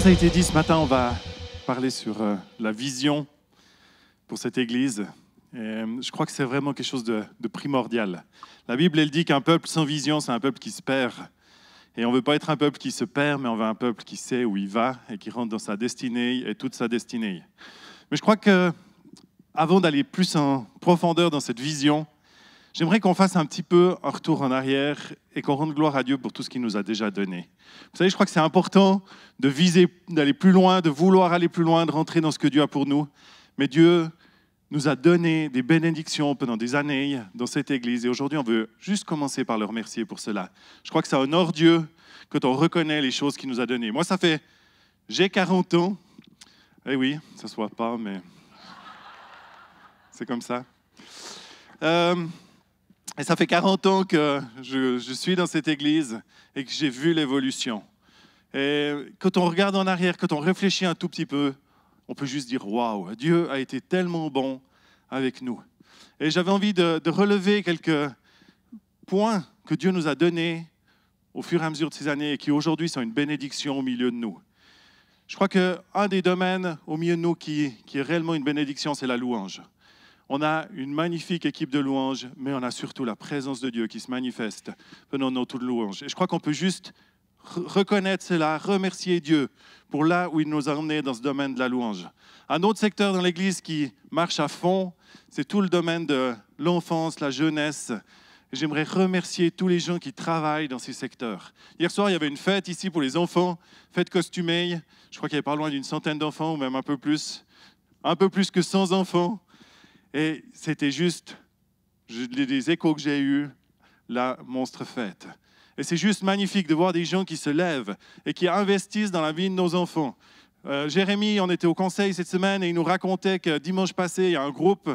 ça a été dit ce matin, on va parler sur la vision pour cette Église. Et, je crois que c'est vraiment quelque chose de primordial. La Bible, elle dit qu'un peuple sans vision, c'est un peuple qui se perd. Et on ne veut pas être un peuple qui se perd, mais on veut un peuple qui sait où il va et qui rentre dans sa destinée et toute sa destinée. Mais je crois qu'avant d'aller plus en profondeur dans cette vision, j'aimerais qu'on fasse un petit peu un retour en arrière et qu'on rende gloire à Dieu pour tout ce qu'il nous a déjà donné. Vous savez, je crois que c'est important de viser, d'aller plus loin, de vouloir aller plus loin, de rentrer dans ce que Dieu a pour nous. Mais Dieu nous a donné des bénédictions pendant des années dans cette Église. Et aujourd'hui, on veut juste commencer par le remercier pour cela. Je crois que ça honore Dieu quand on reconnaît les choses qu'il nous a données. Moi, j'ai 40 ans. Eh oui, ça ne se voit pas, mais c'est comme ça. Et ça fait 40 ans que je suis dans cette Église et que j'ai vu l'évolution. Et quand on regarde en arrière, quand on réfléchit un tout petit peu, on peut juste dire « Waouh, Dieu a été tellement bon avec nous ». Et j'avais envie de relever quelques points que Dieu nous a donnés au fur et à mesure de ces années et qui aujourd'hui sont une bénédiction au milieu de nous. Je crois qu'un des domaines au milieu de nous qui est réellement une bénédiction, c'est la louange. On a une magnifique équipe de louanges, mais on a surtout la présence de Dieu qui se manifeste pendant nos tours de louange. Et je crois qu'on peut juste reconnaître cela, remercier Dieu pour là où il nous a emmenés dans ce domaine de la louange. Un autre secteur dans l'Église qui marche à fond, c'est tout le domaine de l'enfance, la jeunesse. Et j'aimerais remercier tous les gens qui travaillent dans ces secteurs. Hier soir, il y avait une fête ici pour les enfants, fête costumée. Je crois qu'il y avait pas loin d'une centaine d'enfants, ou même un peu plus que 100 enfants. Et c'était juste, les échos que j'ai eus, la monstre fête. Et c'est juste magnifique de voir des gens qui se lèvent et qui investissent dans la vie de nos enfants. Jérémy, on était au conseil cette semaine et il nous racontait que dimanche passé, il y a un groupe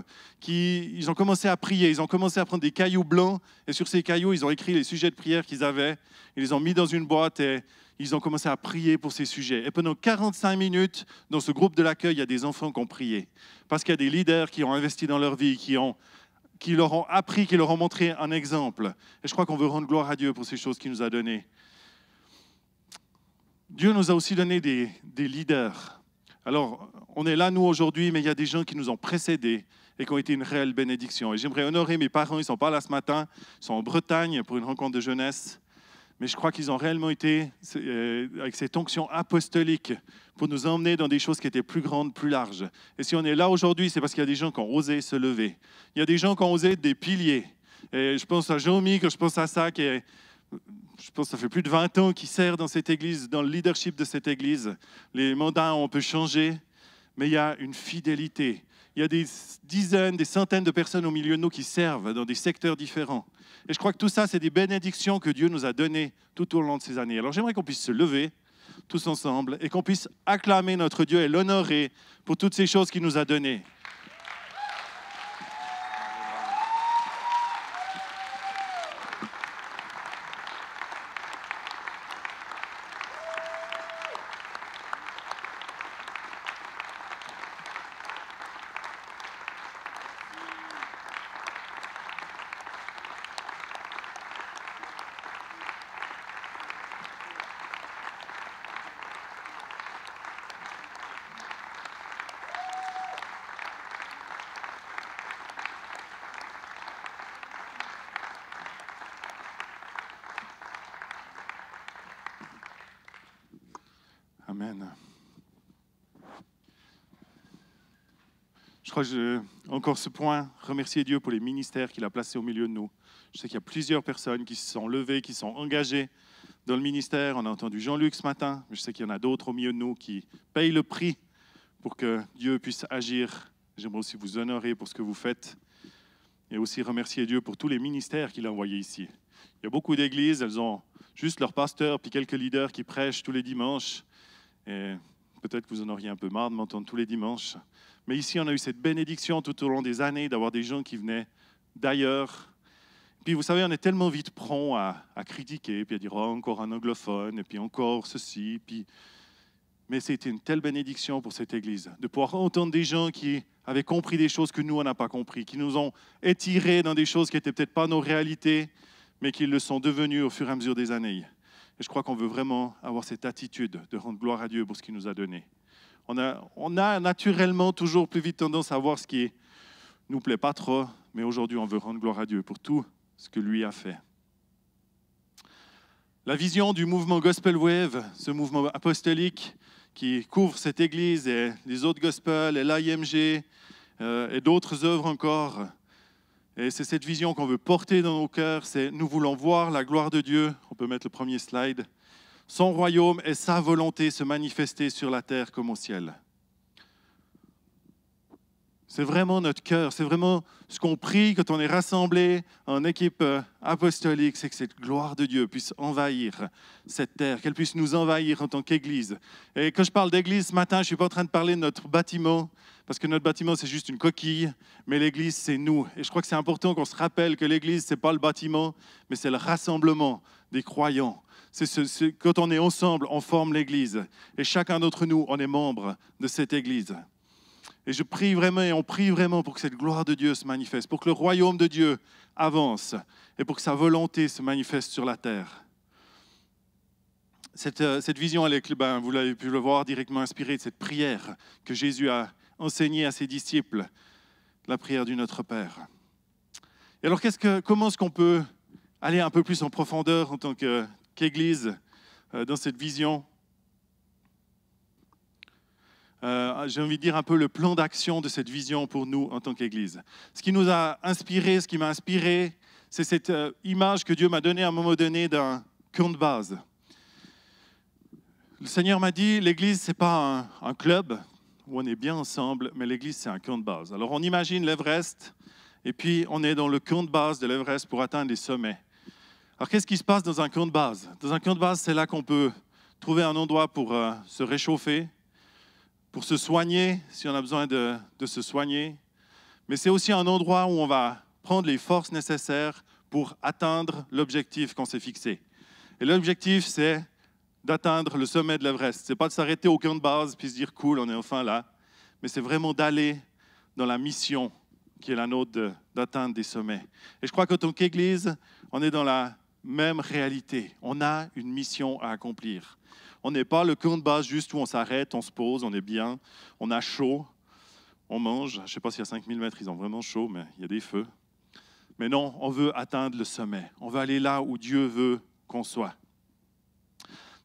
ils ont commencé à prier. Ils ont commencé à prendre des cailloux blancs et sur ces cailloux, ils ont écrit les sujets de prière qu'ils avaient. Ils les ont mis dans une boîte et ils ont commencé à prier pour ces sujets. Et pendant 45 minutes, dans ce groupe de l'accueil, il y a des enfants qui ont prié. Parce qu'il y a des leaders qui ont investi dans leur vie, qui leur ont appris, qui leur ont montré un exemple. Et je crois qu'on veut rendre gloire à Dieu pour ces choses qu'il nous a données. Dieu nous a aussi donné des leaders. Alors, on est là, nous, aujourd'hui, mais il y a des gens qui nous ont précédés et qui ont été une réelle bénédiction. Et j'aimerais honorer mes parents, ils ne sont pas là ce matin, ils sont en Bretagne pour une rencontre de jeunesse. Mais je crois qu'ils ont réellement été, avec cette onction apostolique, pour nous emmener dans des choses qui étaient plus grandes, plus larges. Et si on est là aujourd'hui, c'est parce qu'il y a des gens qui ont osé se lever. Il y a des gens qui ont osé être des piliers. Et je pense à Jean-Mi, quand je pense à ça, je pense que ça fait plus de 20 ans qu'il sert dans cette église, dans le leadership de cette église. Les mandats, on peut changer, mais il y a une fidélité. Il y a des dizaines, des centaines de personnes au milieu de nous qui servent dans des secteurs différents. Et je crois que tout ça, c'est des bénédictions que Dieu nous a données tout au long de ces années. Alors j'aimerais qu'on puisse se lever tous ensemble et qu'on puisse acclamer notre Dieu et l'honorer pour toutes ces choses qu'il nous a données. Amen. Je crois que encore ce point, remercier Dieu pour les ministères qu'il a placés au milieu de nous. Je sais qu'il y a plusieurs personnes qui se sont levées, qui sont engagées dans le ministère. On a entendu Jean-Luc ce matin, mais je sais qu'il y en a d'autres au milieu de nous qui payent le prix pour que Dieu puisse agir. J'aimerais aussi vous honorer pour ce que vous faites et aussi remercier Dieu pour tous les ministères qu'il a envoyés ici. Il y a beaucoup d'églises, elles ont juste leur pasteur puis quelques leaders qui prêchent tous les dimanches. Et peut-être que vous en auriez un peu marre de m'entendre tous les dimanches. Mais ici, on a eu cette bénédiction tout au long des années d'avoir des gens qui venaient d'ailleurs. Puis vous savez, on est tellement vite prompt à critiquer, puis à dire oh, encore un anglophone, et puis encore ceci. Mais c'était une telle bénédiction pour cette Église, de pouvoir entendre des gens qui avaient compris des choses que nous, on n'a pas compris, qui nous ont étirés dans des choses qui n'étaient peut-être pas nos réalités, mais qui le sont devenues au fur et à mesure des années. Et je crois qu'on veut vraiment avoir cette attitude de rendre gloire à Dieu pour ce qu'il nous a donné. On a naturellement toujours plus vite tendance à voir ce qui ne nous plaît pas trop, mais aujourd'hui, on veut rendre gloire à Dieu pour tout ce que lui a fait. La vision du mouvement Gospel Wave, ce mouvement apostolique qui couvre cette église et les autres gospels et l'IMG et d'autres œuvres encore. Et c'est cette vision qu'on veut porter dans nos cœurs, c'est nous voulons voir la gloire de Dieu. On peut mettre le premier slide. Son royaume et sa volonté se manifester sur la terre comme au ciel. C'est vraiment notre cœur, c'est vraiment ce qu'on prie quand on est rassemblés en équipe apostolique, c'est que cette gloire de Dieu puisse envahir cette terre, qu'elle puisse nous envahir en tant qu'Église. Et quand je parle d'Église ce matin, je ne suis pas en train de parler de notre bâtiment, parce que notre bâtiment, c'est juste une coquille, mais l'Église, c'est nous. Et je crois que c'est important qu'on se rappelle que l'Église, ce n'est pas le bâtiment, mais c'est le rassemblement des croyants. Quand on est ensemble, on forme l'Église. Et chacun d'entre nous, on est membre de cette Église. Et je prie vraiment et on prie vraiment pour que cette gloire de Dieu se manifeste, pour que le royaume de Dieu avance et pour que sa volonté se manifeste sur la terre. Cette vision, vous l'avez pu le voir, directement inspirée de cette prière que Jésus a enseignée à ses disciples, la prière du Notre Père. Et alors, comment est-ce qu'on peut aller un peu plus en profondeur en tant qu'Église dans cette vision ? J'ai envie de dire un peu le plan d'action de cette vision pour nous en tant qu'Église. Ce qui nous a inspiré, ce qui m'a inspiré, c'est cette image que Dieu m'a donnée à un moment donné d'un camp de base. Le Seigneur m'a dit, l'Église, ce n'est pas un club où on est bien ensemble, mais l'Église, c'est un camp de base. Alors on imagine l'Everest, et puis on est dans le camp de base de l'Everest pour atteindre les sommets. Alors qu'est-ce qui se passe dans un camp de base ? Dans un camp de base, c'est là qu'on peut trouver un endroit pour se réchauffer, pour se soigner, si on a besoin de se soigner. Mais c'est aussi un endroit où on va prendre les forces nécessaires pour atteindre l'objectif qu'on s'est fixé. Et l'objectif, c'est d'atteindre le sommet de l'Everest. Ce n'est pas de s'arrêter au camp de base puis se dire « cool, on est enfin là », mais c'est vraiment d'aller dans la mission qui est la nôtre d'atteindre des sommets. Et je crois qu'en tant qu'Église, on est dans la même réalité. On a une mission à accomplir. On n'est pas le camp de base juste où on s'arrête, on se pose, on est bien, on a chaud, on mange. Je ne sais pas si à 5000 mètres, ils ont vraiment chaud, mais il y a des feux. Mais non, on veut atteindre le sommet. On veut aller là où Dieu veut qu'on soit.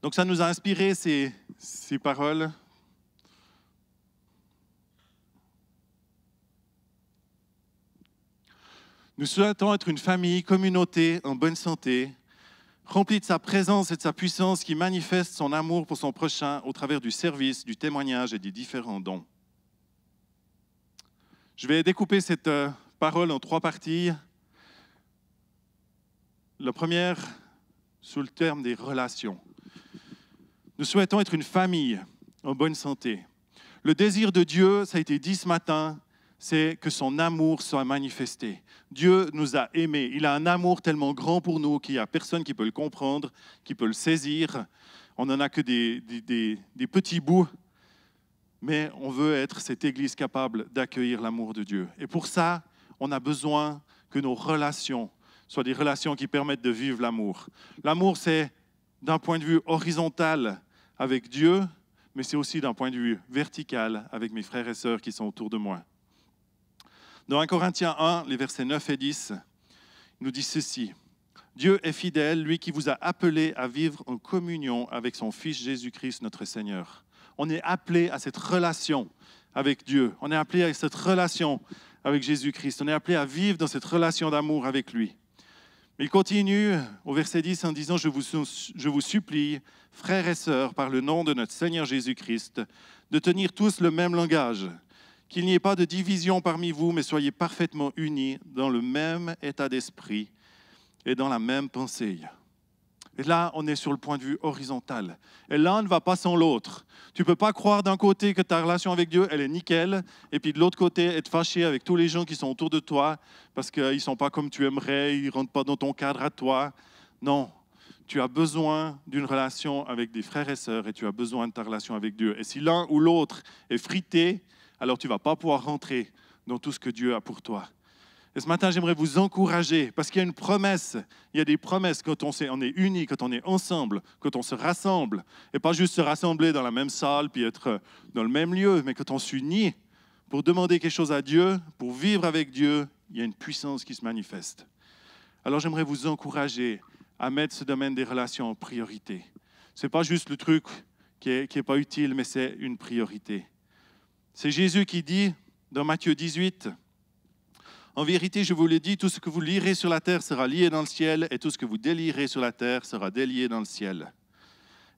Donc ça nous a inspiré ces paroles. Nous souhaitons être une famille, communauté en bonne santé, rempli de sa présence et de sa puissance qui manifeste son amour pour son prochain au travers du service, du témoignage et des différents dons. Je vais découper cette parole en 3 parties. La première, sous le terme des relations. Nous souhaitons être une famille en bonne santé. Le désir de Dieu, ça a été dit ce matin, c'est que son amour soit manifesté. Dieu nous a aimés. Il a un amour tellement grand pour nous qu'il n'y a personne qui peut le comprendre, qui peut le saisir. On n'en a que des petits bouts, mais on veut être cette Église capable d'accueillir l'amour de Dieu. Et pour ça, on a besoin que nos relations soient des relations qui permettent de vivre l'amour. L'amour, c'est d'un point de vue horizontal avec Dieu, mais c'est aussi d'un point de vue vertical avec mes frères et sœurs qui sont autour de moi. Dans 1 Corinthiens 1, les versets 9 et 10, il nous dit ceci. « Dieu est fidèle, lui qui vous a appelé à vivre en communion avec son Fils Jésus-Christ, notre Seigneur. » On est appelé à cette relation avec Dieu. On est appelé à cette relation avec Jésus-Christ. On est appelé à vivre dans cette relation d'amour avec lui. Mais il continue au verset 10 en disant « Je vous supplie, frères et sœurs, par le nom de notre Seigneur Jésus-Christ, de tenir tous le même langage, qu'il n'y ait pas de division parmi vous, mais soyez parfaitement unis dans le même état d'esprit et dans la même pensée. » Et là, on est sur le point de vue horizontal. Et l'un ne va pas sans l'autre. Tu ne peux pas croire d'un côté que ta relation avec Dieu, elle est nickel, et puis de l'autre côté, être fâché avec tous les gens qui sont autour de toi parce qu'ils ne sont pas comme tu aimerais, ils ne rentrent pas dans ton cadre à toi. Non, tu as besoin d'une relation avec des frères et sœurs et tu as besoin de ta relation avec Dieu. Et si l'un ou l'autre est frité, alors tu ne vas pas pouvoir rentrer dans tout ce que Dieu a pour toi. Et ce matin, j'aimerais vous encourager, parce qu'il y a une promesse. Il y a des promesses quand on est unis, quand on est ensemble, quand on se rassemble. Et pas juste se rassembler dans la même salle, puis être dans le même lieu, mais quand on s'unit pour demander quelque chose à Dieu, pour vivre avec Dieu, il y a une puissance qui se manifeste. Alors j'aimerais vous encourager à mettre ce domaine des relations en priorité. Ce n'est pas juste le truc qui est pas utile, mais c'est une priorité. C'est Jésus qui dit dans Matthieu 18, « En vérité, je vous le dis, tout ce que vous lirez sur la terre sera lié dans le ciel, et tout ce que vous délierez sur la terre sera délié dans le ciel. »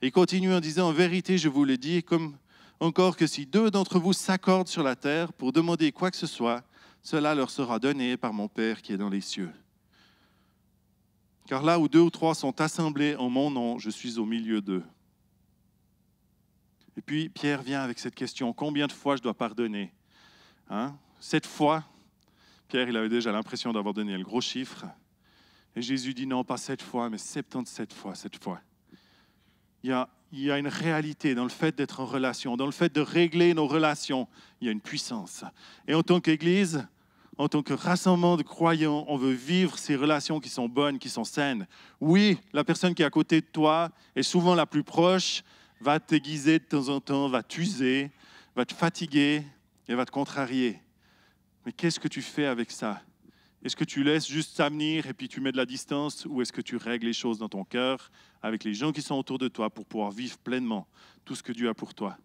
Et il continue en disant, « En vérité, je vous le dis, comme encore que si 2 d'entre vous s'accordent sur la terre pour demander quoi que ce soit, cela leur sera donné par mon Père qui est dans les cieux. Car là où 2 ou 3 sont assemblés en mon nom, je suis au milieu d'eux. » Et puis Pierre vient avec cette question, combien de fois je dois pardonner ? 7 fois. Pierre, il avait déjà l'impression d'avoir donné le gros chiffre. Et Jésus dit non, pas 7 fois, mais 77 fois, 7 fois. Il y a une réalité dans le fait d'être en relation, dans le fait de régler nos relations. Il y a une puissance. Et en tant qu'Église, en tant que rassemblement de croyants, on veut vivre ces relations qui sont bonnes, qui sont saines. Oui, la personne qui est à côté de toi est souvent la plus proche, va t'aiguiser de temps en temps, va t'user, va te fatiguer et va te contrarier. Mais qu'est-ce que tu fais avec ça ? Est-ce que tu laisses juste ça venir et puis tu mets de la distance, ou est-ce que tu règles les choses dans ton cœur avec les gens qui sont autour de toi pour pouvoir vivre pleinement tout ce que Dieu a pour toi ?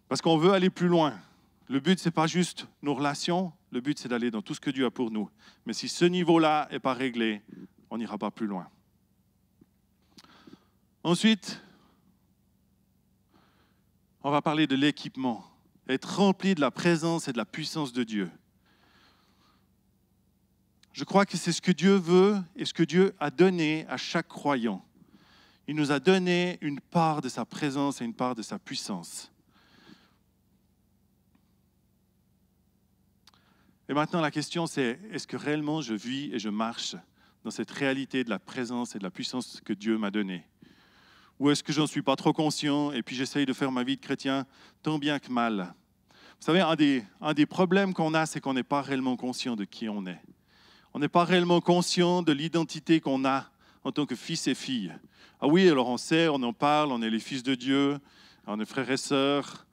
Parce qu'on veut aller plus loin. Le but, ce n'est pas juste nos relations, le but, c'est d'aller dans tout ce que Dieu a pour nous. Mais si ce niveau-là n'est pas réglé, on n'ira pas plus loin. Ensuite, on va parler de l'équipement. Être rempli de la présence et de la puissance de Dieu. Je crois que c'est ce que Dieu veut et ce que Dieu a donné à chaque croyant. Il nous a donné une part de sa présence et une part de sa puissance. Et maintenant, la question, c'est est-ce que réellement je vis et je marche dans cette réalité de la présence et de la puissance que Dieu m'a donnée ? Ou est-ce que je n'en suis pas trop conscient et puis j'essaye de faire ma vie de chrétien tant bien que mal ? Vous savez, un des problèmes qu'on a, c'est qu'on n'est pas réellement conscient de qui on est. On n'est pas réellement conscient de l'identité qu'on a en tant que fils et filles. Ah oui, alors on sait, on en parle, on est les fils de Dieu, on est frères et sœurs,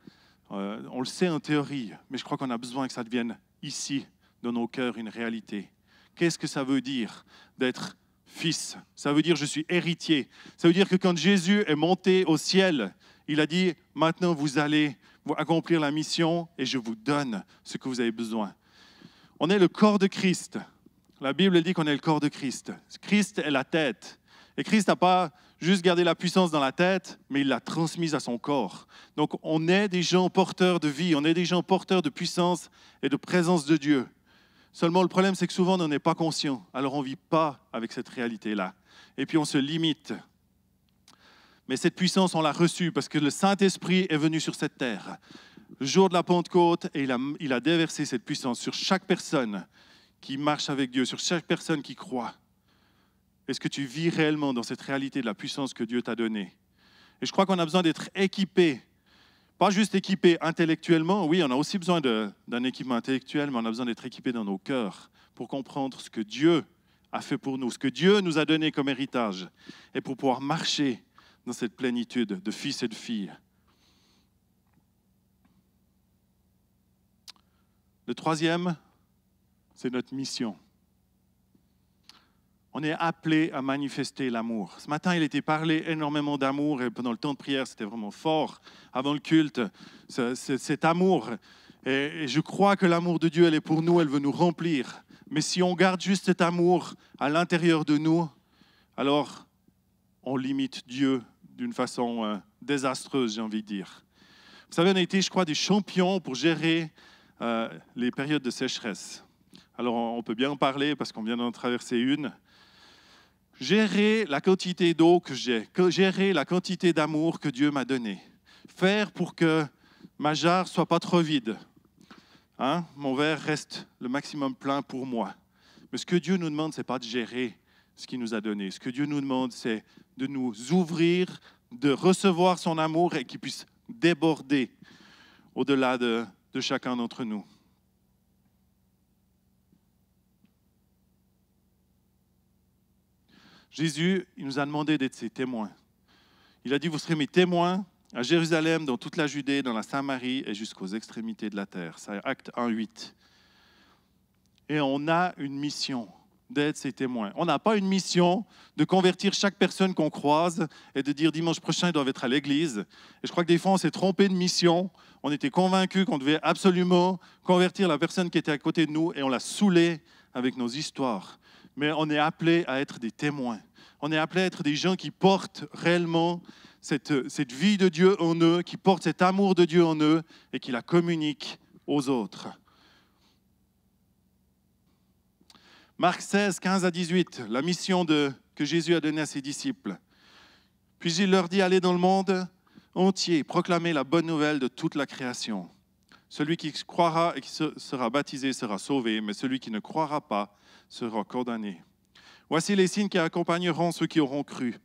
on le sait en théorie, mais je crois qu'on a besoin que ça devienne ici, dans nos cœurs, une réalité. Qu'est-ce que ça veut dire d'être fils ? Ça veut dire je suis héritier. Ça veut dire que quand Jésus est monté au ciel, il a dit « Maintenant vous allez accomplir la mission et je vous donne ce que vous avez besoin. » On est le corps de Christ. La Bible dit qu'on est le corps de Christ. Christ est la tête. Et Christ n'a pas juste gardé la puissance dans la tête, mais il l'a transmise à son corps. Donc on est des gens porteurs de vie, on est des gens porteurs de puissance et de présence de Dieu. Seulement le problème, c'est que souvent on n'en est pas conscient. Alors on ne vit pas avec cette réalité-là. Et puis on se limite. Mais cette puissance, on l'a reçue parce que le Saint-Esprit est venu sur cette terre. Le jour de la Pentecôte, et il a déversé cette puissance sur chaque personne qui marche avec Dieu, sur chaque personne qui croit. Est-ce que tu vis réellement dans cette réalité de la puissance que Dieu t'a donnée ? Et je crois qu'on a besoin d'être équipé, pas juste équipé intellectuellement. Oui, on a aussi besoin d'un équipement intellectuel, mais on a besoin d'être équipé dans nos cœurs pour comprendre ce que Dieu a fait pour nous, ce que Dieu nous a donné comme héritage, et pour pouvoir marcher dans cette plénitude de fils et de filles. Le troisième, c'est notre mission. On est appelé à manifester l'amour. Ce matin, il était parlé énormément d'amour et pendant le temps de prière, c'était vraiment fort. Avant le culte, cet amour. Et je crois que l'amour de Dieu, elle est pour nous, elle veut nous remplir. Mais si on garde juste cet amour à l'intérieur de nous, alors on limite Dieu d'une façon désastreuse, j'ai envie de dire. Vous savez, on a été, je crois, des champions pour gérer les périodes de sécheresse. Alors, on peut bien en parler parce qu'on vient d'en traverser une. Gérer la quantité d'eau que j'ai, gérer la quantité d'amour que Dieu m'a donné. Faire pour que ma jarre ne soit pas trop vide. Mon verre reste le maximum plein pour moi. Mais ce que Dieu nous demande, ce n'est pas de gérer ce qu'il nous a donné. Ce que Dieu nous demande, c'est de nous ouvrir, de recevoir son amour et qu'il puisse déborder au-delà de chacun d'entre nous. Jésus, il nous a demandé d'être ses témoins. Il a dit, vous serez mes témoins à Jérusalem, dans toute la Judée, dans la Samarie et jusqu'aux extrémités de la terre. C'est Acte 1:8. Et on a une mission d'être ses témoins. On n'a pas une mission de convertir chaque personne qu'on croise et de dire dimanche prochain, ils doivent être à l'église. Et je crois que des fois, on s'est trompé de mission. On était convaincus qu'on devait absolument convertir la personne qui était à côté de nous et on l'a saoulée avec nos histoires. Mais on est appelé à être des témoins. On est appelé à être des gens qui portent réellement cette vie de Dieu en eux, qui portent cet amour de Dieu en eux et qui la communiquent aux autres. Marc 16, 15 à 18, la mission que Jésus a donnée à ses disciples. Puis il leur dit, allez dans le monde entier, proclamez la bonne nouvelle de toute la création. Celui qui croira et qui sera baptisé sera sauvé, mais celui qui ne croira pas sera condamné. Voici les signes qui accompagneront ceux qui auront cru.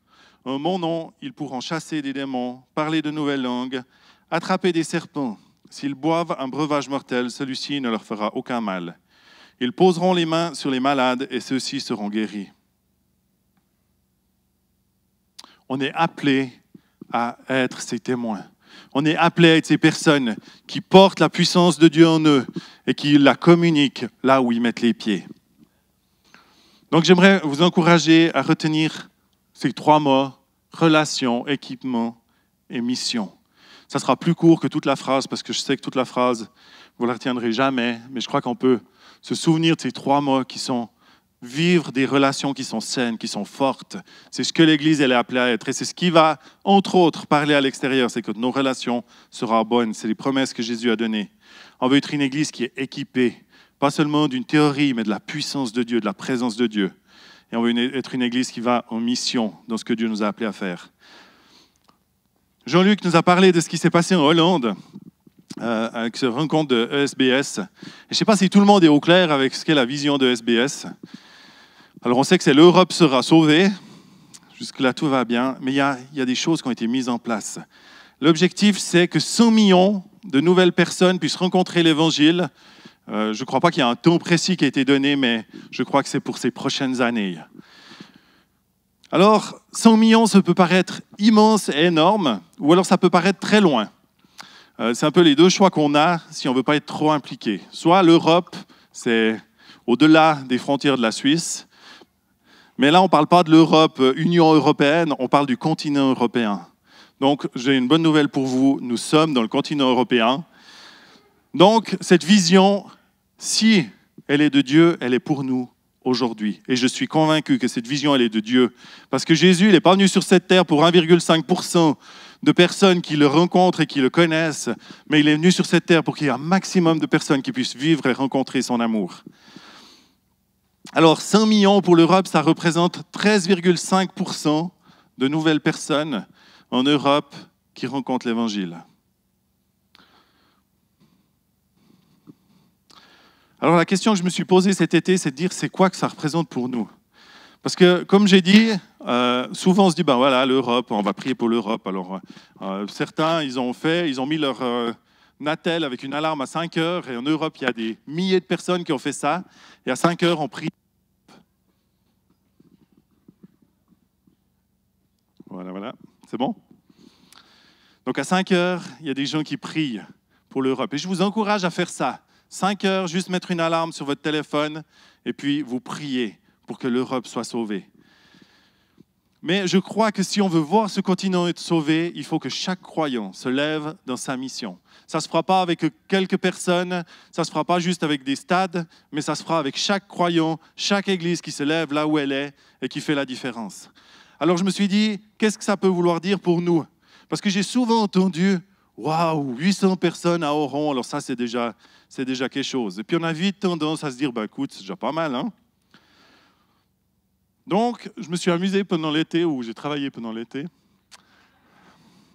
En mon nom, ils pourront chasser des démons, parler de nouvelles langues, attraper des serpents. S'ils boivent un breuvage mortel, celui-ci ne leur fera aucun mal. Ils poseront les mains sur les malades et ceux-ci seront guéris. On est appelé à être ces témoins. On est appelé à être ces personnes qui portent la puissance de Dieu en eux et qui la communiquent là où ils mettent les pieds. Donc j'aimerais vous encourager à retenir ces 3 mots, relation, équipement et mission. Ça sera plus court que toute la phrase parce que je sais que toute la phrase, vous ne la retiendrez jamais, mais je crois qu'on peut se souvenir de ces 3 mots qui sont vivre des relations qui sont saines, qui sont fortes. C'est ce que l'Église elle est appelée à être. Et c'est ce qui va, entre autres, parler à l'extérieur. C'est que nos relations seront bonnes. C'est les promesses que Jésus a données. On veut être une Église qui est équipée, pas seulement d'une théorie, mais de la puissance de Dieu, de la présence de Dieu. Et on veut être une Église qui va en mission dans ce que Dieu nous a appelés à faire. Jean-Luc nous a parlé de ce qui s'est passé en Hollande avec cette rencontre de ESBS. Et je ne sais pas si tout le monde est au clair avec ce qu'est la vision de ESBS. Alors on sait que c'est l'Europe sera sauvée. Jusque-là, tout va bien. Mais il y a des choses qui ont été mises en place. L'objectif, c'est que 100 millions de nouvelles personnes puissent rencontrer l'Évangile. Je ne crois pas qu'il y ait un temps précis qui a été donné, mais je crois que c'est pour ces prochaines années. Alors, 100 millions, ça peut paraître immense et énorme, ou alors ça peut paraître très loin. C'est un peu les 2 choix qu'on a si on ne veut pas être trop impliqué. Soit l'Europe, c'est au-delà des frontières de la Suisse, mais là, on ne parle pas de l'Europe, Union européenne, on parle du continent européen. Donc, j'ai une bonne nouvelle pour vous, nous sommes dans le continent européen. Donc, cette vision, si elle est de Dieu, elle est pour nous aujourd'hui. Et je suis convaincu que cette vision, elle est de Dieu. Parce que Jésus, il n'est pas venu sur cette terre pour 1,5% de personnes qui le rencontrent et qui le connaissent, mais il est venu sur cette terre pour qu'il y ait un maximum de personnes qui puissent vivre et rencontrer son amour. Alors, 100 millions pour l'Europe, ça représente 13,5% de nouvelles personnes en Europe qui rencontrent l'Évangile. Alors, la question que je me suis posée cet été, c'est de dire c'est quoi que ça représente pour nous. Parce que, comme j'ai dit, souvent on se dit, ben voilà, l'Europe, on va prier pour l'Europe. Alors, certains, ils ont mis leur Natel avec une alarme à 5 heures, et en Europe, il y a des milliers de personnes qui ont fait ça, et à 5 heures, on prie. Voilà, c'est bon? Donc, à 5 heures, il y a des gens qui prient pour l'Europe. Et je vous encourage à faire ça. 5 heures, juste mettre une alarme sur votre téléphone, et puis vous priez pour que l'Europe soit sauvée. Mais je crois que si on veut voir ce continent être sauvé, il faut que chaque croyant se lève dans sa mission. Ça ne se fera pas avec quelques personnes, ça ne se fera pas juste avec des stades, mais ça se fera avec chaque croyant, chaque église qui se lève là où elle est et qui fait la différence. Alors je me suis dit, qu'est-ce que ça peut vouloir dire pour nous? Parce que j'ai souvent entendu, waouh, 800 personnes à Oron, alors ça c'est déjà quelque chose. Et puis on a vite tendance à se dire, écoute, c'est déjà pas mal, hein? Donc, je me suis amusé pendant l'été, ou j'ai travaillé pendant l'été,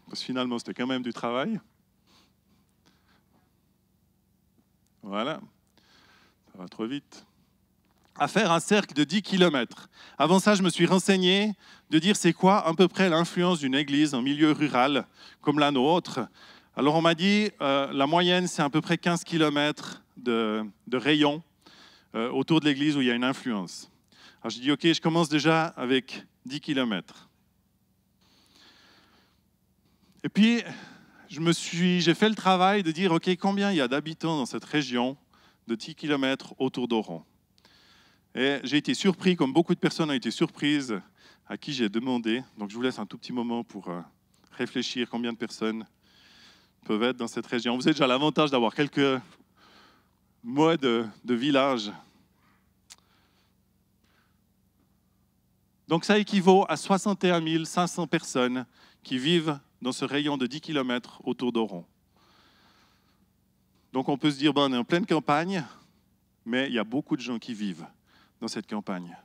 parce que finalement, c'était quand même du travail. Voilà, ça va trop vite. À faire un cercle de 10 km. Avant ça, je me suis renseigné de dire c'est quoi à peu près l'influence d'une église en milieu rural, comme la nôtre. Alors, on m'a dit, la moyenne, c'est à peu près 15 km de rayon autour de l'église où il y a une influence. Alors j'ai dit, OK, je commence déjà avec 10 km. Et puis, j'ai fait le travail de dire, OK, combien il y a d'habitants dans cette région de 10 km autour d'Oron? Et j'ai été surpris, comme beaucoup de personnes ont été surprises, à qui j'ai demandé. Donc, je vous laisse un tout petit moment pour réfléchir combien de personnes peuvent être dans cette région. Vous avez déjà l'avantage d'avoir quelques mois de village. Donc, ça équivaut à 61 500 personnes qui vivent dans ce rayon de 10 km autour d'Oron. Donc, on peut se dire, on est en pleine campagne, mais il y a beaucoup de gens qui vivent dans cette campagne.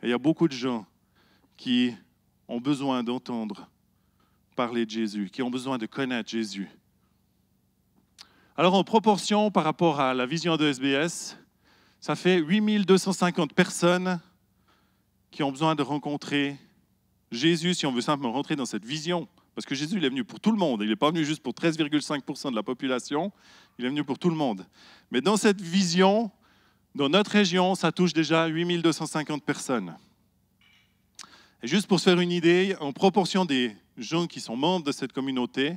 Et il y a beaucoup de gens qui ont besoin d'entendre parler de Jésus, qui ont besoin de connaître Jésus. Alors, en proportion par rapport à la vision de SBS, ça fait 8 250 personnes qui ont besoin de rencontrer Jésus, si on veut simplement rentrer dans cette vision. Parce que Jésus, il est venu pour tout le monde. Il n'est pas venu juste pour 13,5% de la population. Il est venu pour tout le monde. Mais dans cette vision, dans notre région, ça touche déjà 8 250 personnes. Et juste pour se faire une idée, en proportion des gens qui sont membres de cette communauté,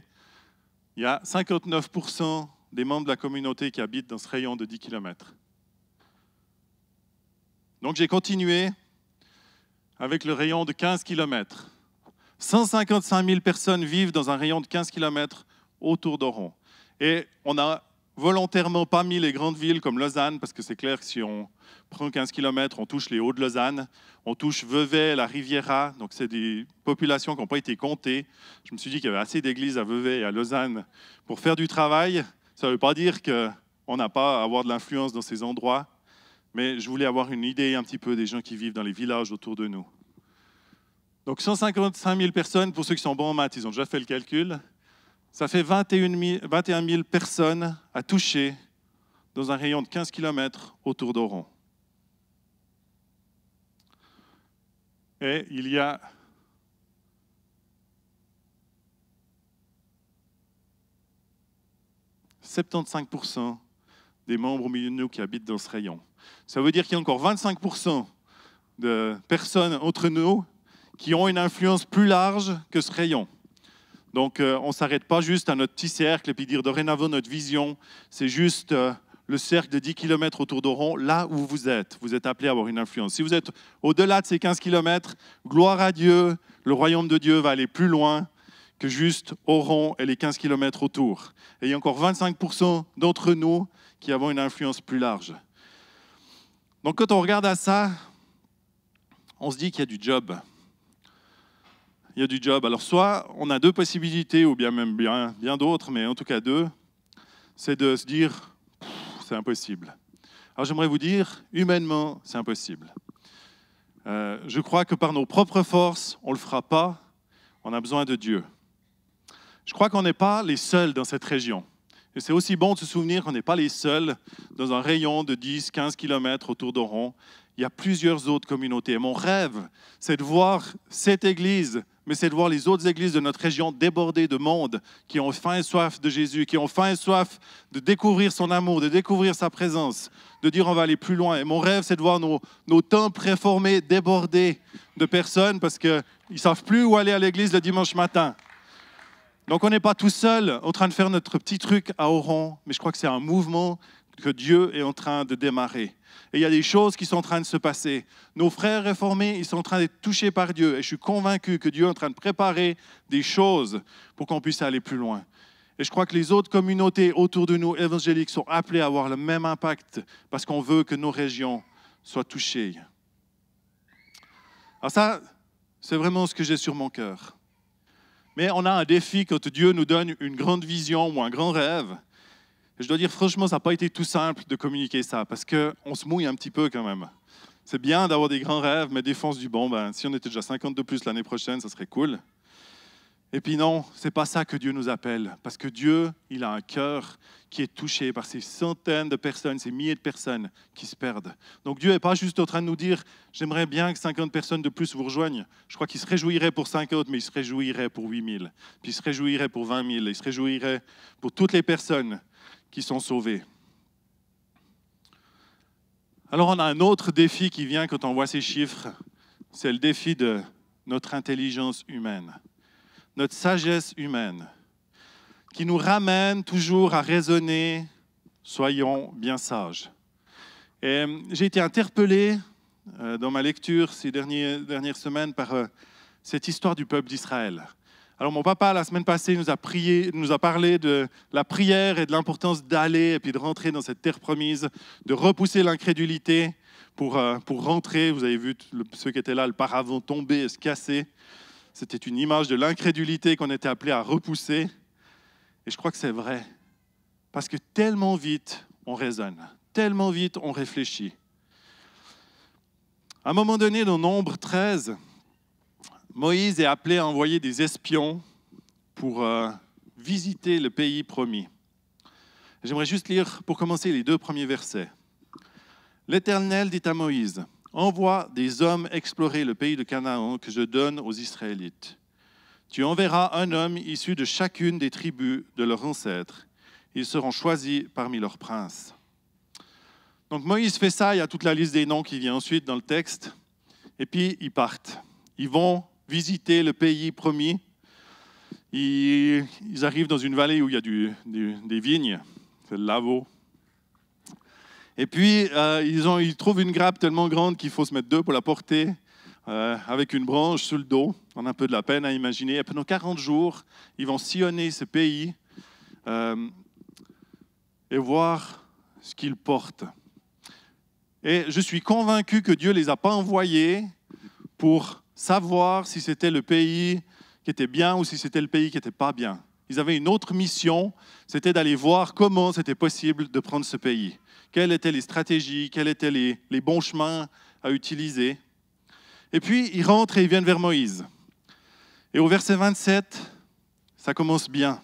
il y a 59% des membres de la communauté qui habitent dans ce rayon de 10 km. Donc j'ai continué avec le rayon de 15 km. 155 000 personnes vivent dans un rayon de 15 km autour d'Oron. Et on n'a volontairement pas mis les grandes villes comme Lausanne, parce que c'est clair que si on prend 15 km, on touche les Hauts de Lausanne, on touche Vevey, la Riviera, donc c'est des populations qui n'ont pas été comptées. Je me suis dit qu'il y avait assez d'églises à Vevey et à Lausanne pour faire du travail. Ça ne veut pas dire qu'on n'a pas à avoir de l'influence dans ces endroits, mais je voulais avoir une idée un petit peu des gens qui vivent dans les villages autour de nous. Donc 155 000 personnes, pour ceux qui sont bons en maths, ils ont déjà fait le calcul. Ça fait 21 000 personnes à toucher dans un rayon de 15 km autour d'Oron. Et il y a « 75% des membres au milieu de nous qui habitent dans ce rayon. Ça veut dire qu'il y a encore 25% de personnes entre nous qui ont une influence plus large que ce rayon. Donc, on ne s'arrête pas juste à notre petit cercle et puis dire dorénavant notre vision, c'est juste le cercle de 10 km autour d'Oron, là où vous êtes appelé à avoir une influence. Si vous êtes au-delà de ces 15 km, gloire à Dieu, le royaume de Dieu va aller plus loin que juste Oron et les 15 km autour. Et il y a encore 25% d'entre nous qui avons une influence plus large. Donc, quand on regarde à ça, on se dit qu'il y a du job. Il y a du job. Alors, soit on a deux possibilités, ou bien même bien d'autres, mais en tout cas deux, c'est de se dire, c'est impossible. Alors, j'aimerais vous dire, humainement, c'est impossible. Je crois que par nos propres forces, on ne le fera pas. On a besoin de Dieu. Je crois qu'on n'est pas les seuls dans cette région. Et c'est aussi bon de se souvenir qu'on n'est pas les seuls dans un rayon de 10-15 km autour d'Oron. Il y a plusieurs autres communautés. Et mon rêve, c'est de voir cette église, mais c'est de voir les autres églises de notre région déborder de monde, qui ont faim et soif de Jésus, qui ont faim et soif de découvrir son amour, de découvrir sa présence, de dire on va aller plus loin. Et mon rêve, c'est de voir nos temples réformés déborder de personnes parce qu'ils ne savent plus où aller à l'église le dimanche matin. Donc on n'est pas tout seul en train de faire notre petit truc à Oron, mais je crois que c'est un mouvement que Dieu est en train de démarrer. Et il y a des choses qui sont en train de se passer. Nos frères réformés, ils sont en train d'être touchés par Dieu. Et je suis convaincu que Dieu est en train de préparer des choses pour qu'on puisse aller plus loin. Et je crois que les autres communautés autour de nous, évangéliques, sont appelées à avoir le même impact parce qu'on veut que nos régions soient touchées. Alors ça, c'est vraiment ce que j'ai sur mon cœur. Mais on a un défi quand Dieu nous donne une grande vision ou un grand rêve. Et je dois dire, franchement, ça n'a pas été tout simple de communiquer ça, parce qu'on se mouille un petit peu quand même. C'est bien d'avoir des grands rêves, mais défense du bon, si on était déjà 50 de plus l'année prochaine, ça serait cool. Et puis non, ce n'est pas ça que Dieu nous appelle, parce que Dieu, il a un cœur qui est touché par ces centaines de personnes, ces milliers de personnes qui se perdent. Donc Dieu n'est pas juste en train de nous dire, j'aimerais bien que 50 personnes de plus vous rejoignent. Je crois qu'il se réjouirait pour 50, mais il se réjouirait pour 8 000. Puis il se réjouirait pour 20 000, il se réjouirait pour toutes les personnes qui sont sauvées. Alors on a un autre défi qui vient quand on voit ces chiffres, c'est le défi de notre intelligence humaine, notre sagesse humaine, qui nous ramène toujours à raisonner, soyons bien sages. Et j'ai été interpellé dans ma lecture ces dernières semaines par cette histoire du peuple d'Israël. Alors mon papa, la semaine passée, nous a parlé de la prière et de l'importance d'aller et puis de rentrer dans cette terre promise, de repousser l'incrédulité pour rentrer. Vous avez vu ceux qui étaient là, le paravent tomber et se casser. C'était une image de l'incrédulité qu'on était appelé à repousser. Et je crois que c'est vrai. Parce que tellement vite, on raisonne. Tellement vite, on réfléchit. À un moment donné, dans Nombre 13, Moïse est appelé à envoyer des espions pour visiter le pays promis. J'aimerais juste lire, pour commencer, les 2 premiers versets. L'Éternel dit à Moïse, « Envoie des hommes explorer le pays de Canaan que je donne aux Israélites. Tu enverras un homme issu de chacune des tribus de leurs ancêtres. Ils seront choisis parmi leurs princes. » Donc Moïse fait ça, il y a toute la liste des noms qui vient ensuite dans le texte. Et puis ils partent. Ils vont visiter le pays promis. Ils arrivent dans une vallée où il y a des vignes, c'est le Lavaux. Et puis ils trouvent une grappe tellement grande qu'il faut se mettre 2 pour la porter, avec une branche sous le dos. On a un peu de la peine à imaginer. Et pendant 40 jours, ils vont sillonner ce pays et voir ce qu'il porte. Et je suis convaincu que Dieu ne les a pas envoyés pour savoir si c'était le pays qui était bien ou si c'était le pays qui n'était pas bien. Ils avaient une autre mission, c'était d'aller voir comment c'était possible de prendre ce pays. Quelles étaient les stratégies, quels étaient les bons chemins à utiliser. Et puis, ils rentrent et ils viennent vers Moïse. Et au verset 27, ça commence bien.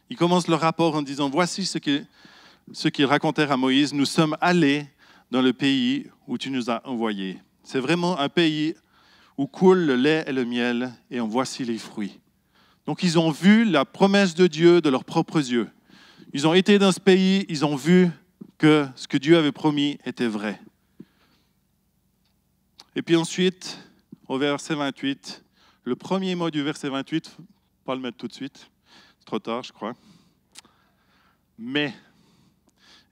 Ils commencent leur rapport en disant « Voici ce qu'ils racontèrent à Moïse. Nous sommes allés dans le pays où tu nous as envoyés. C'est vraiment un pays où coule le lait et le miel, et en voici les fruits. » Donc, ils ont vu la promesse de Dieu de leurs propres yeux. Ils ont été dans ce pays, ils ont vu que ce que Dieu avait promis était vrai. Et puis ensuite, au verset 28, le premier mot du verset 28, il ne faut pas le mettre tout de suite, c'est trop tard, je crois. Mais.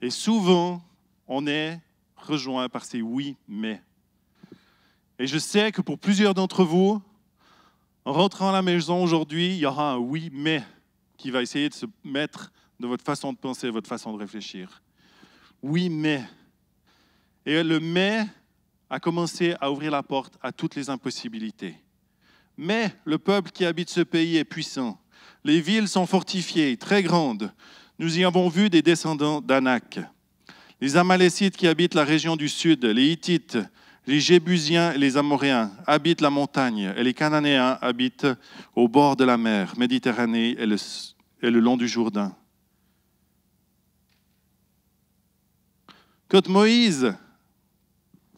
Et souvent, on est rejoint par ces oui, mais. Et je sais que pour plusieurs d'entre vous, en rentrant à la maison aujourd'hui, il y aura un oui, mais qui va essayer de se mettre dans votre façon de penser, votre façon de réfléchir. Oui, mais. Et le mais a commencé à ouvrir la porte à toutes les impossibilités. Mais le peuple qui habite ce pays est puissant. Les villes sont fortifiées, très grandes. Nous y avons vu des descendants d'Anak. Les Amalécites qui habitent la région du sud, les Hittites, les Jébusiens et les Amoréens habitent la montagne, et les Cananéens habitent au bord de la mer, Méditerranée et le long du Jourdain. Quand Moïse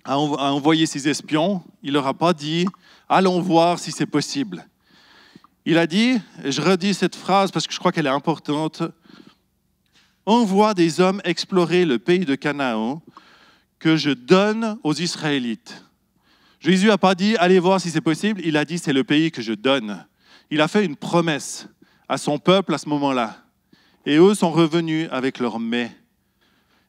a envoyé ses espions, il ne leur a pas dit « Allons voir si c'est possible ». Il a dit, et je redis cette phrase parce que je crois qu'elle est importante, « Envoie des hommes explorer le pays de Canaan que je donne aux Israélites. » Jésus n'a pas dit « Allez voir si c'est possible », il a dit « C'est le pays que je donne ». Il a fait une promesse à son peuple à ce moment-là. Et eux sont revenus avec leur « mais ».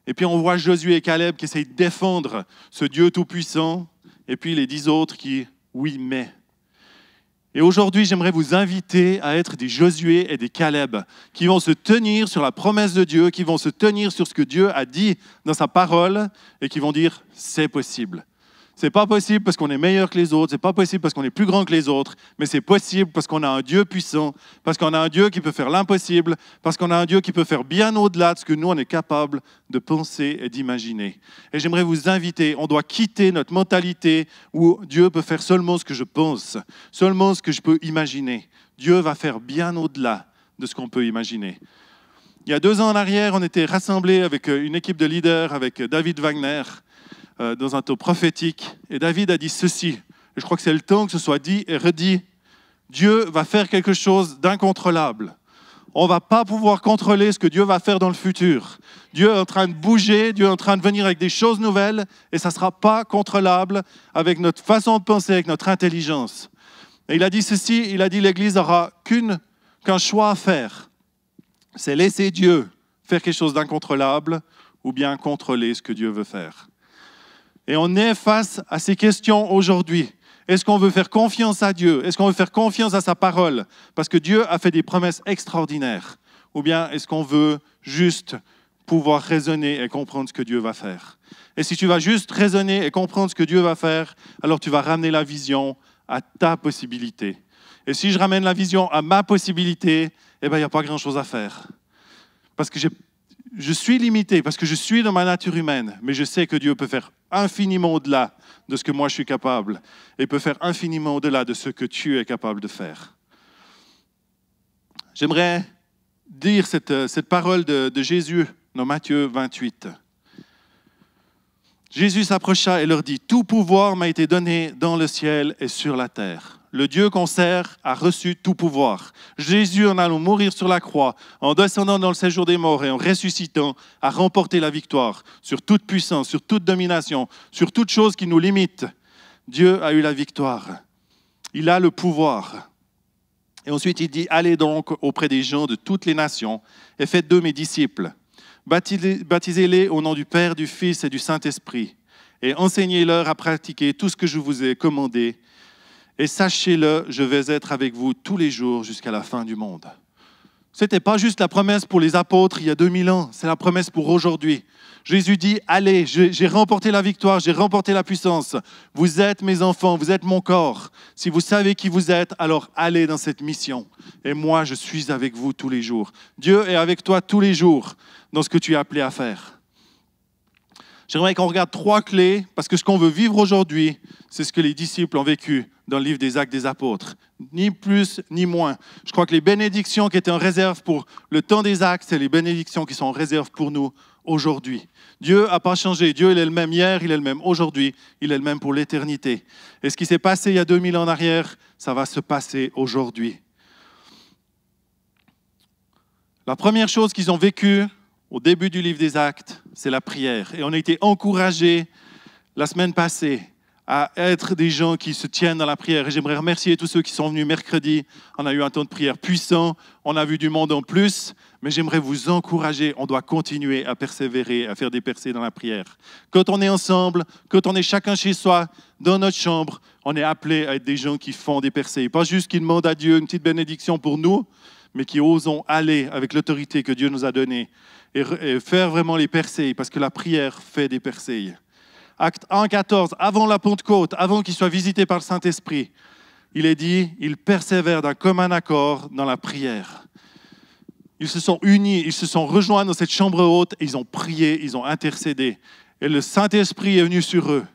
Et puis on voit Josué et Caleb qui essayent de défendre ce Dieu tout-puissant, et puis les 10 autres qui « oui, mais ». Et aujourd'hui, j'aimerais vous inviter à être des Josué et des Caleb qui vont se tenir sur la promesse de Dieu, qui vont se tenir sur ce que Dieu a dit dans sa parole et qui vont dire « c'est possible ». C'est pas possible parce qu'on est meilleur que les autres, c'est pas possible parce qu'on est plus grand que les autres, mais c'est possible parce qu'on a un Dieu puissant, parce qu'on a un Dieu qui peut faire l'impossible, parce qu'on a un Dieu qui peut faire bien au-delà de ce que nous, on est capable de penser et d'imaginer. Et j'aimerais vous inviter, on doit quitter notre mentalité où Dieu peut faire seulement ce que je pense, seulement ce que je peux imaginer. Dieu va faire bien au-delà de ce qu'on peut imaginer. Il y a 2 ans en arrière, on était rassemblés avec une équipe de leaders, avec David Wagner, dans un temps prophétique, et David a dit ceci, et je crois que c'est le temps que ce soit dit et redit, Dieu va faire quelque chose d'incontrôlable. On ne va pas pouvoir contrôler ce que Dieu va faire dans le futur. Dieu est en train de bouger, Dieu est en train de venir avec des choses nouvelles et ça ne sera pas contrôlable avec notre façon de penser, avec notre intelligence. Et il a dit ceci, il a dit l'Église n'aura qu'un choix à faire. C'est laisser Dieu faire quelque chose d'incontrôlable ou bien contrôler ce que Dieu veut faire. Et on est face à ces questions aujourd'hui. Est-ce qu'on veut faire confiance à Dieu? Est-ce qu'on veut faire confiance à sa parole? Parce que Dieu a fait des promesses extraordinaires. Ou bien est-ce qu'on veut juste pouvoir raisonner et comprendre ce que Dieu va faire? Et si tu vas juste raisonner et comprendre ce que Dieu va faire, alors tu vas ramener la vision à ta possibilité. Et si je ramène la vision à ma possibilité, eh bien, il n'y a pas grand-chose à faire. Parce que je suis limité, parce que je suis dans ma nature humaine, mais je sais que Dieu peut faire infiniment au-delà de ce que moi je suis capable, et peut faire infiniment au-delà de ce que tu es capable de faire. J'aimerais dire cette parole de Jésus dans Matthieu 28. Jésus s'approcha et leur dit, « Tout pouvoir m'a été donné dans le ciel et sur la terre. » Le Dieu qu'on sert a reçu tout pouvoir. Jésus, en allant mourir sur la croix, en descendant dans le séjour des morts et en ressuscitant, a remporté la victoire sur toute puissance, sur toute domination, sur toute chose qui nous limite. Dieu a eu la victoire. Il a le pouvoir. Et ensuite, il dit, « Allez donc auprès des gens de toutes les nations et faites d'eux mes disciples. Baptisez-les au nom du Père, du Fils et du Saint-Esprit et enseignez-leur à pratiquer tout ce que je vous ai commandé. Et sachez-le, je vais être avec vous tous les jours jusqu'à la fin du monde. » Ce n'était pas juste la promesse pour les apôtres il y a 2000 ans, c'est la promesse pour aujourd'hui. Jésus dit, allez, j'ai remporté la victoire, j'ai remporté la puissance. Vous êtes mes enfants, vous êtes mon corps. Si vous savez qui vous êtes, alors allez dans cette mission. Et moi, je suis avec vous tous les jours. Dieu est avec toi tous les jours dans ce que tu es appelé à faire. J'aimerais qu'on regarde 3 clés, parce que ce qu'on veut vivre aujourd'hui, c'est ce que les disciples ont vécu dans le livre des Actes des Apôtres. Ni plus, ni moins. Je crois que les bénédictions qui étaient en réserve pour le temps des Actes, c'est les bénédictions qui sont en réserve pour nous aujourd'hui. Dieu n'a pas changé. Dieu, il est le même hier, il est le même aujourd'hui, il est le même pour l'éternité. Et ce qui s'est passé il y a 2000 ans en arrière, ça va se passer aujourd'hui. La première chose qu'ils ont vécue au début du livre des Actes, c'est la prière. Et on a été encouragés la semaine passée à être des gens qui se tiennent dans la prière. Et j'aimerais remercier tous ceux qui sont venus mercredi. On a eu un temps de prière puissant, on a vu du monde en plus, mais j'aimerais vous encourager. On doit continuer à persévérer, à faire des percées dans la prière. Quand on est ensemble, quand on est chacun chez soi, dans notre chambre, on est appelé à être des gens qui font des percées. Pas juste qui demandent à Dieu une petite bénédiction pour nous, mais qui osons aller avec l'autorité que Dieu nous a donnée et faire vraiment les percées, parce que la prière fait des percées. Acte 1, 14, avant la Pentecôte, avant qu'il soit visité par le Saint-Esprit, il est dit, ils persévèrent d'un commun accord dans la prière. Ils se sont unis, ils se sont rejoints dans cette chambre haute, et ils ont prié, ils ont intercédé. Et le Saint-Esprit est venu sur eux.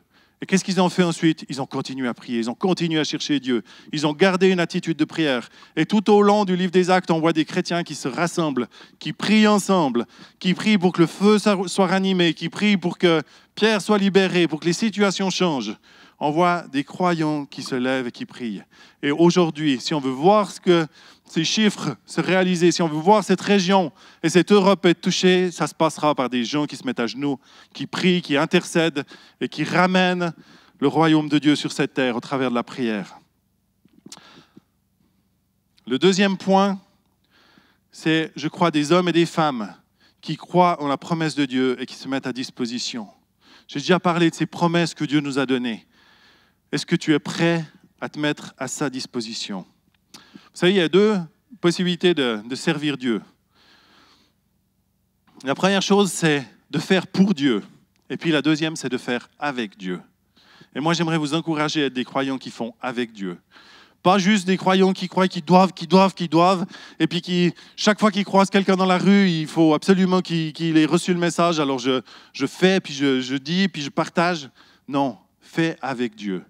Et qu'est-ce qu'ils ont fait ensuite? Ils ont continué à prier, ils ont continué à chercher Dieu. Ils ont gardé une attitude de prière. Et tout au long du livre des Actes, on voit des chrétiens qui se rassemblent, qui prient ensemble, qui prient pour que le feu soit ranimé, qui prient pour que Pierre soit libéré, pour que les situations changent. On voit des croyants qui se lèvent et qui prient. Et aujourd'hui, si on veut voir ces chiffres se réaliser, si on veut voir cette région et cette Europe être touchée, ça se passera par des gens qui se mettent à genoux, qui prient, qui intercèdent et qui ramènent le royaume de Dieu sur cette terre au travers de la prière. Le deuxième point, c'est, je crois, des hommes et des femmes qui croient en la promesse de Dieu et qui se mettent à disposition. J'ai déjà parlé de ces promesses que Dieu nous a données. Est-ce que tu es prêt à te mettre à sa disposition? Vous savez, il y a 2 possibilités de servir Dieu. La première chose, c'est de faire pour Dieu. Et puis la deuxième, c'est de faire avec Dieu. Et moi, j'aimerais vous encourager à être des croyants qui font avec Dieu. Pas juste des croyants qui croient qu'ils doivent, et puis qui, chaque fois qu'ils croisent quelqu'un dans la rue, il faut absolument qu'il ait reçu le message, alors je fais, puis je dis, puis je partage. Non, fais avec Dieu.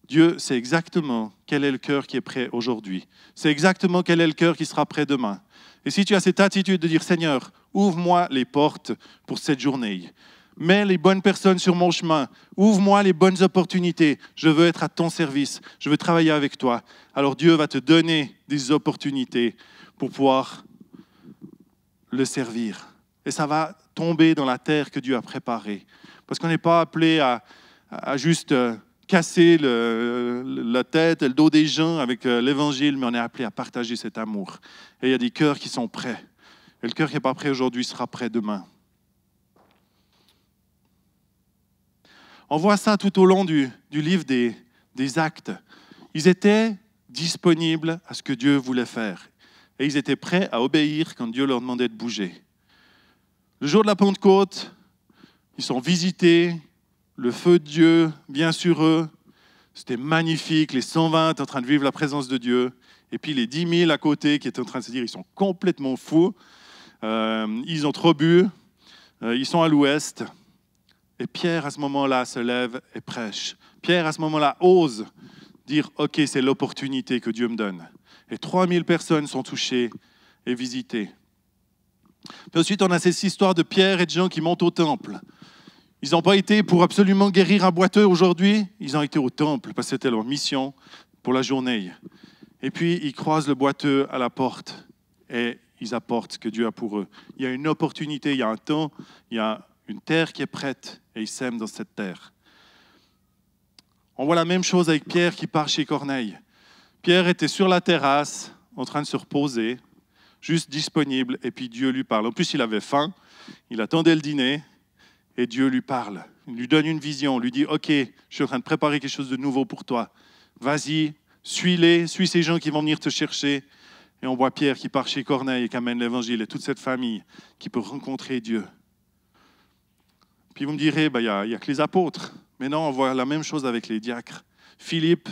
Dieu sait exactement quel est le cœur qui est prêt aujourd'hui. C'est exactement quel est le cœur qui sera prêt demain. Et si tu as cette attitude de dire, Seigneur, ouvre-moi les portes pour cette journée. Mets les bonnes personnes sur mon chemin. Ouvre-moi les bonnes opportunités. Je veux être à ton service. Je veux travailler avec toi. Alors Dieu va te donner des opportunités pour pouvoir le servir. Et ça va tomber dans la terre que Dieu a préparée. Parce qu'on n'est pas appelé à juste casser la tête et le dos des gens avec l'évangile, mais on est appelé à partager cet amour. Et il y a des cœurs qui sont prêts. Et le cœur qui n'est pas prêt aujourd'hui sera prêt demain. On voit ça tout au long du livre des Actes. Ils étaient disponibles à ce que Dieu voulait faire. Et ils étaient prêts à obéir quand Dieu leur demandait de bouger. Le jour de la Pentecôte, ils sont visités, le feu de Dieu vient sur eux. C'était magnifique, les 120 étaient en train de vivre la présence de Dieu. Et puis les 10 000 à côté qui étaient en train de se dire, ils sont complètement fous, ils ont trop bu, ils sont à l'ouest. Et Pierre, à ce moment-là, se lève et prêche. Pierre, à ce moment-là, ose dire, OK, c'est l'opportunité que Dieu me donne. Et 3000 personnes sont touchées et visitées. Puis ensuite, on a cette histoire de Pierre et de gens qui montent au temple. Ils n'ont pas été pour absolument guérir un boiteux aujourd'hui, ils ont été au temple parce que c'était leur mission pour la journée. Et puis, ils croisent le boiteux à la porte et ils apportent ce que Dieu a pour eux. Il y a une opportunité, il y a un temps, il y a une terre qui est prête et ils sèment dans cette terre. On voit la même chose avec Pierre qui part chez Corneille. Pierre était sur la terrasse en train de se reposer, juste disponible, et puis Dieu lui parle. En plus, il avait faim, il attendait le dîner, et Dieu lui parle. Il lui donne une vision, lui dit « Ok, je suis en train de préparer quelque chose de nouveau pour toi. Vas-y, suis-les, suis ces gens qui vont venir te chercher. » Et on voit Pierre qui part chez Corneille et qui amène l'évangile, et toute cette famille qui peut rencontrer Dieu. Puis vous me direz, il y a que les apôtres. Mais non, on voit la même chose avec les diacres. Philippe.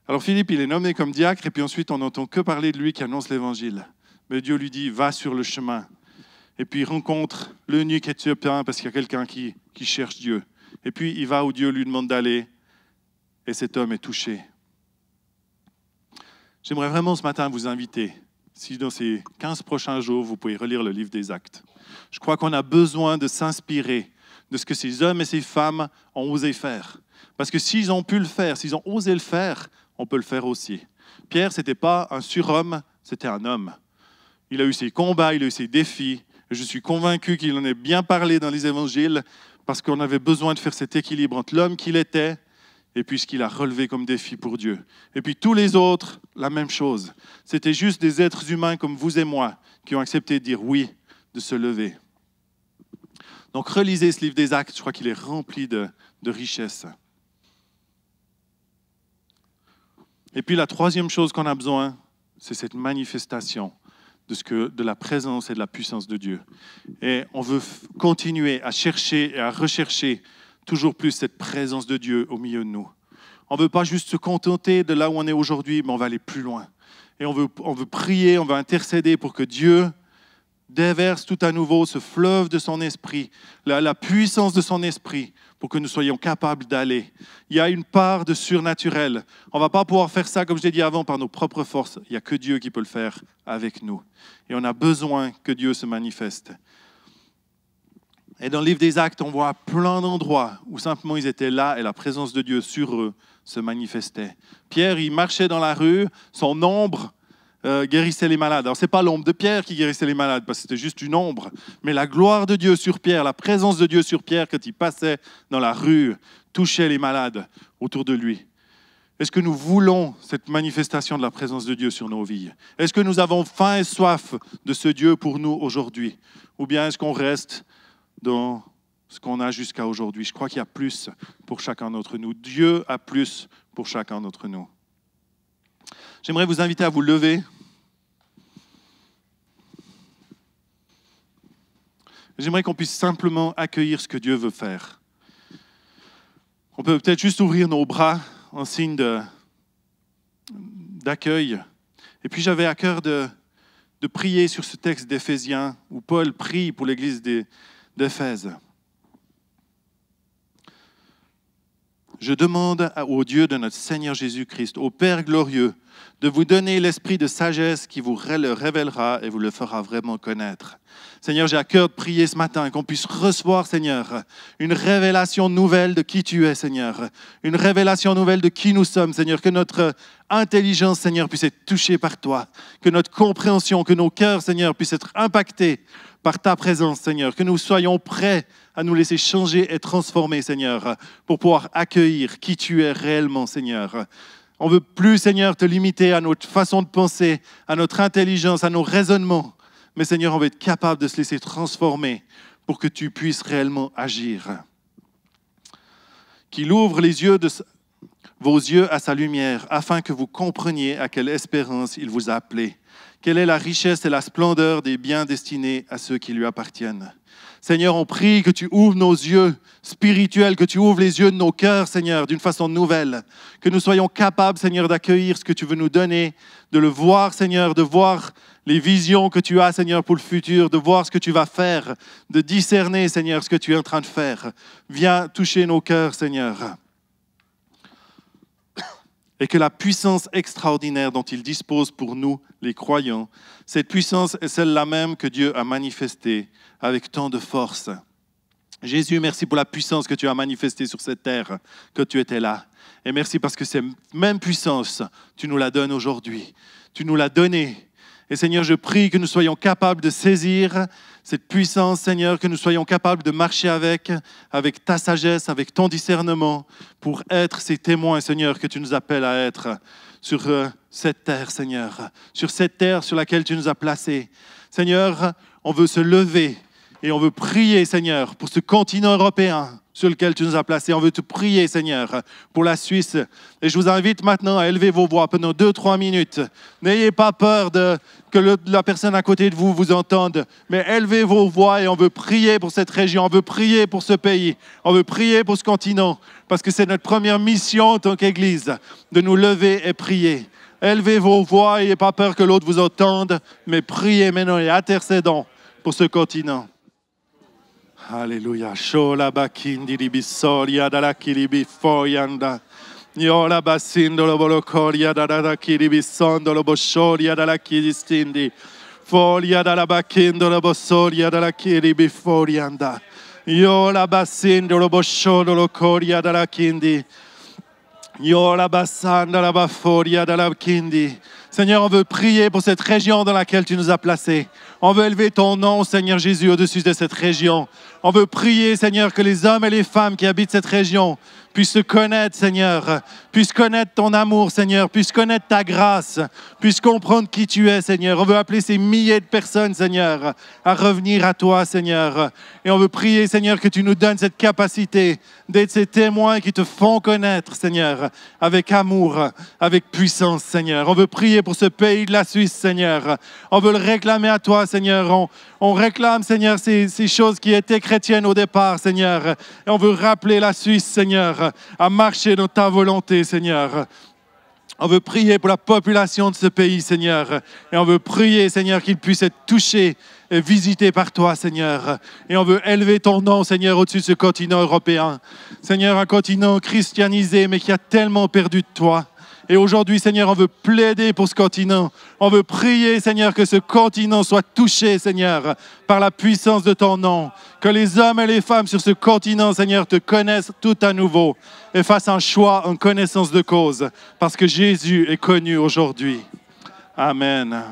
Alors Philippe, il est nommé comme diacre, et puis ensuite on n'entend que parler de lui qui annonce l'évangile. Mais Dieu lui dit, va sur le chemin. Et puis il rencontre l'eunuque éthiopien parce qu'il y a quelqu'un qui cherche Dieu. Et puis il va où Dieu lui demande d'aller, et cet homme est touché. J'aimerais vraiment ce matin vous inviter, si dans ces 15 prochains jours, vous pouvez relire le livre des Actes. Je crois qu'on a besoin de s'inspirer de ce que ces hommes et ces femmes ont osé faire. Parce que s'ils ont pu le faire, s'ils ont osé le faire, on peut le faire aussi. Pierre, ce n'était pas un surhomme, c'était un homme. Il a eu ses combats, il a eu ses défis. Et je suis convaincu qu'il en ait bien parlé dans les évangiles parce qu'on avait besoin de faire cet équilibre entre l'homme qu'il était et puis ce qu'il a relevé comme défi pour Dieu. Et puis tous les autres, la même chose. C'était juste des êtres humains comme vous et moi qui ont accepté de dire oui, de se lever. Donc relisez ce livre des Actes, je crois qu'il est rempli de richesses. Et puis la troisième chose qu'on a besoin, c'est cette manifestation de la présence et de la puissance de Dieu. Et on veut continuer à chercher et à rechercher toujours plus cette présence de Dieu au milieu de nous. On ne veut pas juste se contenter de là où on est aujourd'hui, mais on va aller plus loin. Et on veut prier, on veut intercéder pour que Dieu déverse tout à nouveau ce fleuve de son esprit, la puissance de son esprit, pour que nous soyons capables d'aller. Il y a une part de surnaturel. On ne va pas pouvoir faire ça, comme je l'ai dit avant, par nos propres forces. Il n'y a que Dieu qui peut le faire avec nous. Et on a besoin que Dieu se manifeste. Et dans le livre des Actes, on voit plein d'endroits où simplement ils étaient là et la présence de Dieu sur eux se manifestait. Pierre, il marchait dans la rue, son ombre guérissait les malades. Alors, ce n'est pas l'ombre de Pierre qui guérissait les malades, parce que c'était juste une ombre, mais la gloire de Dieu sur Pierre, la présence de Dieu sur Pierre, quand il passait dans la rue, touchait les malades autour de lui. Est-ce que nous voulons cette manifestation de la présence de Dieu sur nos vies? Est-ce que nous avons faim et soif de ce Dieu pour nous aujourd'hui? Ou bien est-ce qu'on reste dans ce qu'on a jusqu'à aujourd'hui? Je crois qu'il y a plus pour chacun d'entre nous. Dieu a plus pour chacun d'entre nous. J'aimerais vous inviter à vous lever. J'aimerais qu'on puisse simplement accueillir ce que Dieu veut faire. On peut peut-être juste ouvrir nos bras en signe d'accueil. Et puis j'avais à cœur de prier sur ce texte d'Éphésiens où Paul prie pour l'église d'Éphèse. Je demande au Dieu de notre Seigneur Jésus-Christ, au Père glorieux, de vous donner l'esprit de sagesse qui vous le révélera et vous le fera vraiment connaître. Seigneur, j'ai à cœur de prier ce matin qu'on puisse recevoir, Seigneur, une révélation nouvelle de qui tu es, Seigneur. Une révélation nouvelle de qui nous sommes, Seigneur. Que notre intelligence, Seigneur, puisse être touchée par toi. Que notre compréhension, que nos cœurs, Seigneur, puissent être impactés par ta présence, Seigneur. Que nous soyons prêts à nous laisser changer et transformer, Seigneur, pour pouvoir accueillir qui tu es réellement, Seigneur. On ne veut plus, Seigneur, te limiter à notre façon de penser, à notre intelligence, à nos raisonnements. Mais Seigneur, on veut être capable de se laisser transformer pour que tu puisses réellement agir. Qu'il ouvre les yeux vos yeux à sa lumière, afin que vous compreniez à quelle espérance il vous a appelé. Quelle est la richesse et la splendeur des biens destinés à ceux qui lui appartiennent. Seigneur, on prie que tu ouvres nos yeux spirituels, que tu ouvres les yeux de nos cœurs, Seigneur, d'une façon nouvelle. Que nous soyons capables, Seigneur, d'accueillir ce que tu veux nous donner, de le voir, Seigneur, de voir les visions que tu as, Seigneur, pour le futur, de voir ce que tu vas faire, de discerner, Seigneur, ce que tu es en train de faire. Viens toucher nos cœurs, Seigneur. Et que la puissance extraordinaire dont il dispose pour nous, les croyants, cette puissance est celle-là même que Dieu a manifestée avec tant de force. Jésus, merci pour la puissance que tu as manifestée sur cette terre, que tu étais là. Et merci parce que cette même puissance, tu nous la donnes aujourd'hui. Tu nous l'as donnée. Et Seigneur, je prie que nous soyons capables de saisir cette puissance, Seigneur, que nous soyons capables de marcher avec ta sagesse, avec ton discernement, pour être ces témoins, Seigneur, que tu nous appelles à être sur cette terre, Seigneur, sur cette terre sur laquelle tu nous as placés. Seigneur, on veut se lever et on veut prier, Seigneur, pour ce continent européen sur lequel tu nous as placés. On veut te prier, Seigneur, pour la Suisse. Et je vous invite maintenant à élever vos voix pendant 2-3 minutes. N'ayez pas peur que la personne à côté de vous vous entende, mais élevez vos voix et on veut prier pour cette région, on veut prier pour ce pays, on veut prier pour ce continent, parce que c'est notre première mission en tant qu'Église, de nous lever et prier. Élevez vos voix, n'ayez pas peur que l'autre vous entende, mais priez maintenant et intercédons pour ce continent. Alléluia. Shola bakindi ribisoria dalla kiribifoyanda. Yola basindo lo bolocoria dalla kiribisondo lo boshoria dalla kiristindi. Folia dalla bakindo lo bossoria dalla kiribiforianda. Yola basindo lo boshodo lo coria dalla kindi. Yola basanda la baforia dalla kindi. Seigneur, on veut prier pour cette région dans laquelle tu nous as placés. On veut élever ton nom, Seigneur Jésus, au-dessus de cette région. On veut prier, Seigneur, que les hommes et les femmes qui habitent cette région puissent se connaître, Seigneur, puissent connaître ton amour, Seigneur, puissent connaître ta grâce, puissent comprendre qui tu es, Seigneur. On veut appeler ces milliers de personnes, Seigneur, à revenir à toi, Seigneur. Et on veut prier, Seigneur, que tu nous donnes cette capacité d'être ces témoins qui te font connaître, Seigneur, avec amour, avec puissance, Seigneur. On veut prier pour ce pays de la Suisse, Seigneur. On veut le réclamer à toi, Seigneur. On réclame, Seigneur, ces choses qui étaient chrétiennes au départ, Seigneur. Et on veut rappeler la Suisse, Seigneur, à marcher dans ta volonté, Seigneur. On veut prier pour la population de ce pays, Seigneur. Et on veut prier, Seigneur, qu'il puisse être touché et visité par toi, Seigneur. Et on veut élever ton nom, Seigneur, au-dessus de ce continent européen. Seigneur, un continent christianisé, mais qui a tellement perdu de toi. Et aujourd'hui, Seigneur, on veut plaider pour ce continent. On veut prier, Seigneur, que ce continent soit touché, Seigneur, par la puissance de ton nom. Que les hommes et les femmes sur ce continent, Seigneur, te connaissent tout à nouveau et fassent un choix en connaissance de cause, parce que Jésus est connu aujourd'hui. Amen.